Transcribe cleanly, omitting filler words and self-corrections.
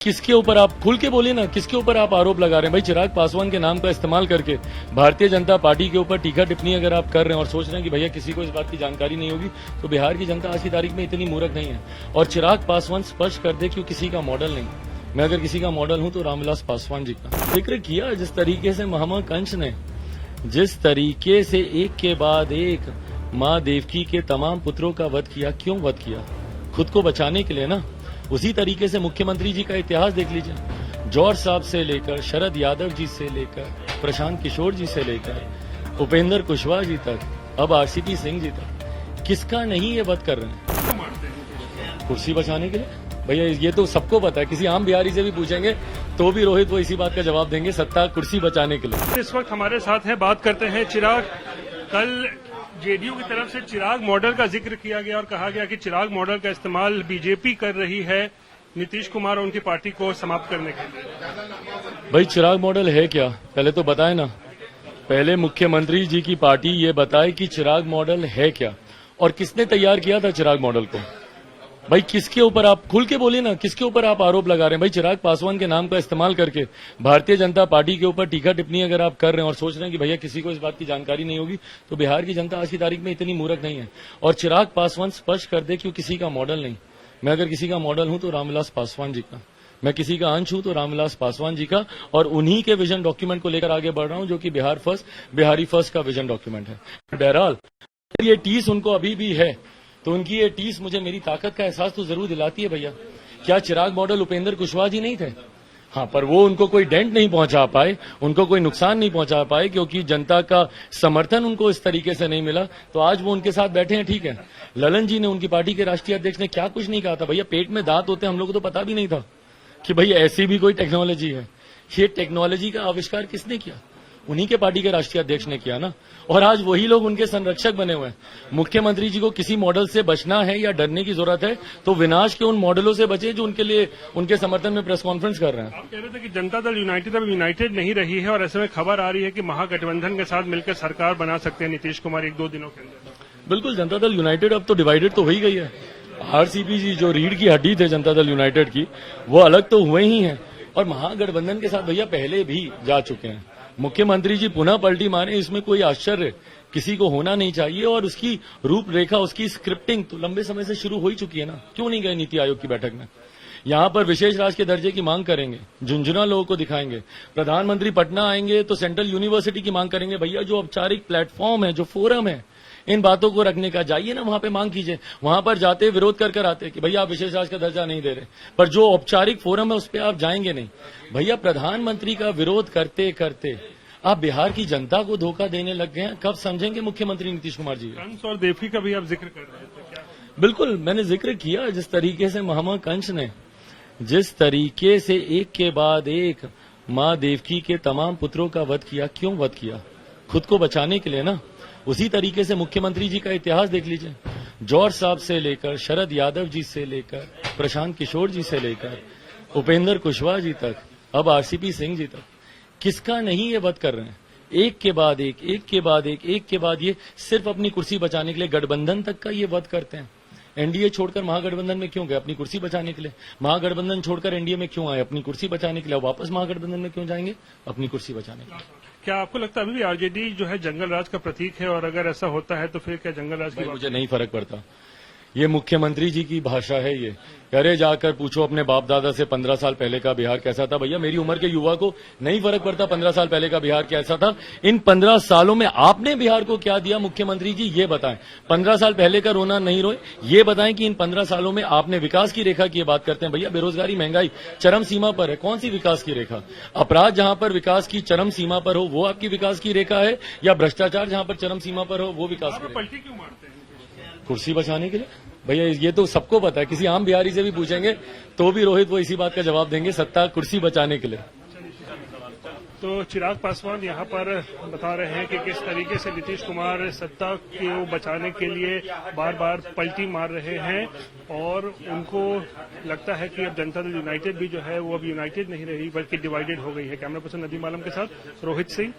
किसके ऊपर आप खुल के बोलिए ना, किसके ऊपर आप आरोप लगा रहे हैं? भाई चिराग पासवान के नाम का इस्तेमाल करके भारतीय जनता पार्टी के ऊपर टीका टिप्पणी अगर आप कर रहे हैं और सोच रहे हैं कि भैया किसी को इस बात की जानकारी नहीं होगी, तो बिहार की जनता आज की तारीख में इतनी मूर्ख नहीं है। और चिराग पासवान स्पष्ट कर दे कि किसी का मॉडल नहीं, मैं अगर किसी का मॉडल हूं तो रामविलास पासवान जी का। जिक्र किया जिस तरीके से महामना कंस ने जिस तरीके से एक के बाद एक माँ देवकी के तमाम पुत्रों का वध किया, क्यों वध किया? खुद को बचाने के लिए ना। उसी तरीके से मुख्यमंत्री जी का इतिहास देख लीजिए, जौहर साहब से लेकर शरद यादव जी से लेकर प्रशांत किशोर जी से लेकर उपेंद्र कुशवाहा जी तक, अब आरसीपी सिंह जी तक, किसका नहीं ये वध कर रहे हैं? कुर्सी बचाने के लिए। भैया ये तो सबको पता है, किसी आम बिहारी से भी पूछेंगे तो भी रोहित वो इसी बात का जवाब देंगे, सत्ता कुर्सी बचाने के लिए। इस वक्त हमारे साथ है, बात करते हैं चिराग। कल जेडीयू की तरफ से चिराग मॉडल का जिक्र किया गया और कहा गया कि चिराग मॉडल का इस्तेमाल बीजेपी कर रही है नीतीश कुमार और उनकी पार्टी को समाप्त करने के लिए। भाई चिराग मॉडल है क्या, पहले तो बताए ना। पहले मुख्यमंत्री जी की पार्टी ये बताए कि चिराग मॉडल है क्या और किसने तैयार किया था चिराग मॉडल को। भाई किसके ऊपर आप खुल के बोलिए ना, किसके ऊपर आप आरोप लगा रहे हैं? भाई चिराग पासवान के नाम का इस्तेमाल करके भारतीय जनता पार्टी के ऊपर टीका टिप्पणी अगर आप कर रहे हैं और सोच रहे हैं कि भैया किसी को इस बात की जानकारी नहीं होगी, तो बिहार की जनता आज की तारीख में इतनी मूर्ख नहीं है। और चिराग पासवान स्पष्ट कर दे कि किसी का मॉडल नहीं, मैं अगर किसी का मॉडल हूं तो रामविलास पासवान जी का, मैं किसी का अंश हूं तो रामविलास पासवान जी का, और उन्हीं के विजन डॉक्यूमेंट को लेकर आगे बढ़ रहा हूं, जो कि बिहार फर्स्ट, बिहारी फर्स्ट का विजन डॉक्यूमेंट है। बहरहाल ये टीस उनको अभी भी है, तो उनकी ये टीस मुझे मेरी ताकत का एहसास तो जरूर दिलाती है। भैया क्या चिराग मॉडल उपेंद्र कुशवाहा जी नहीं थे? हाँ, पर वो उनको कोई डेंट नहीं पहुंचा पाए, उनको कोई नुकसान नहीं पहुंचा पाए, क्योंकि जनता का समर्थन उनको इस तरीके से नहीं मिला, तो आज वो उनके साथ बैठे हैं। ठीक है, ललन जी ने, उनकी पार्टी के राष्ट्रीय अध्यक्ष ने क्या कुछ नहीं कहा था। भैया पेट में दांत होते हम लोग को तो पता भी नहीं था कि भैया ऐसी भी कोई टेक्नोलॉजी है। ये टेक्नोलॉजी का आविष्कार किसने किया? उन्हीं के पार्टी के राष्ट्रीय अध्यक्ष ने किया ना। और आज वही लोग उनके संरक्षक बने हुए हैं। मुख्यमंत्री जी को किसी मॉडल से बचना है या डरने की जरूरत है तो विनाश के उन मॉडलों से बचे जो उनके लिए, उनके समर्थन में प्रेस कॉन्फ्रेंस कर रहे हैं। आप कह रहे थे कि जनता दल यूनाइटेड अब यूनाइटेड नहीं रही है और ऐसे में खबर आ रही है कि महागठबंधन के साथ मिलकर सरकार बना सकते हैं नीतीश कुमार 1-2 दिनों के अंदर। बिल्कुल, जनता दल यूनाइटेड अब तो डिवाइडेड तो हो ही गई है। आरसीपी जी जो रीढ़ की हड्डी थे जनता दल यूनाइटेड की, वो अलग तो हुए ही हैं, और महागठबंधन के साथ भैया पहले भी जा चुके हैं। मुख्यमंत्री जी पुनः पलटी मारे, इसमें कोई आश्चर्य किसी को होना नहीं चाहिए। और उसकी रूपरेखा, उसकी स्क्रिप्टिंग तो लंबे समय से शुरू हो ही चुकी है ना। क्यों नहीं गए नीति आयोग की बैठक में? यहां पर विशेष राज्य के दर्जे की मांग करेंगे, झुंझुनू लोगों को दिखाएंगे। प्रधानमंत्री पटना आएंगे तो सेंट्रल यूनिवर्सिटी की मांग करेंगे। भैया जो औपचारिक प्लेटफॉर्म है, जो फोरम है इन बातों को रखने का, जाइए ना वहां पे मांग कीजिए। वहां पर जाते विरोध कर आते कि भैया आप विशेष राज्य का दर्जा नहीं दे रहे, पर जो औपचारिक फोरम है उस पर आप जाएंगे नहीं। भैया प्रधानमंत्री का विरोध करते करते आप बिहार की जनता को धोखा देने लग गए हैं। कब समझेंगे मुख्यमंत्री नीतीश कुमार जी? कंस और देवकी का भी आप जिक्र कर रहे थे क्या? बिल्कुल, मैंने जिक्र किया जिस तरीके से महामना कंस ने जिस तरीके से एक के बाद एक माँ देवकी के तमाम पुत्रों का वध किया, क्यों वध किया? खुद को बचाने के लिए ना। उसी तरीके से मुख्यमंत्री जी का इतिहास देख लीजिए, जौहर साहब से लेकर शरद यादव जी से लेकर प्रशांत किशोर जी से लेकर उपेंद्र कुशवाहा जी तक, अब आरसीपी सिंह जी तक, किसका नहीं ये वध कर रहे हैं? एक के बाद एक, एक के बाद एक, एक के बाद ये, सिर्फ अपनी कुर्सी बचाने के लिए गठबंधन तक का ये वध करते हैं। एनडीए छोड़कर महागठबंधन में क्यों गए? अपनी कुर्सी बचाने के लिए। महागठबंधन छोड़कर एनडीए में क्यों आए? अपनी कुर्सी बचाने के लिए। वापस महागठबंधन में क्यों जाएंगे? अपनी कुर्सी बचाने के लिए। क्या आपको लगता है अभी भी आरजेडी जो है जंगल राज का प्रतीक है, और अगर ऐसा होता है तो फिर क्या जंगल राज की? मुझे नहीं फर्क पड़ता, ये मुख्यमंत्री जी की भाषा है। ये अरे जाकर पूछो अपने बाप दादा से 15 साल पहले का बिहार कैसा था। भैया मेरी उम्र के युवा को नहीं फर्क पड़ता 15 साल पहले का बिहार कैसा था। इन 15 सालों में आपने बिहार को क्या दिया मुख्यमंत्री जी, ये बताएं। 15 साल पहले का रोना नहीं रोए, ये बताएं कि इन 15 सालों में आपने विकास की रेखा की बात करते हैं। भैया बेरोजगारी, महंगाई चरम सीमा पर है, कौन सी विकास की रेखा? अपराध जहां पर विकास की चरम सीमा पर हो वो आपकी विकास की रेखा है, या भ्रष्टाचार जहां पर चरम सीमा पर हो वो विकास की रेखा? पलटी क्यों मारते हैं? कुर्सी बचाने के लिए। भैया ये तो सबको पता है, किसी आम बिहारी से भी पूछेंगे तो भी रोहित वो इसी बात का जवाब देंगे, सत्ता कुर्सी बचाने के लिए। तो चिराग पासवान यहाँ पर बता रहे हैं कि किस तरीके से नीतीश कुमार सत्ता को बचाने के लिए बार बार पलटी मार रहे हैं, और उनको लगता है कि अब जनता दल यूनाइटेड भी जो है वो अब यूनाइटेड नहीं रही बल्कि डिवाइडेड हो गई है। कैमरा पर्सन नदीम आलम के साथ रोहित सिंह।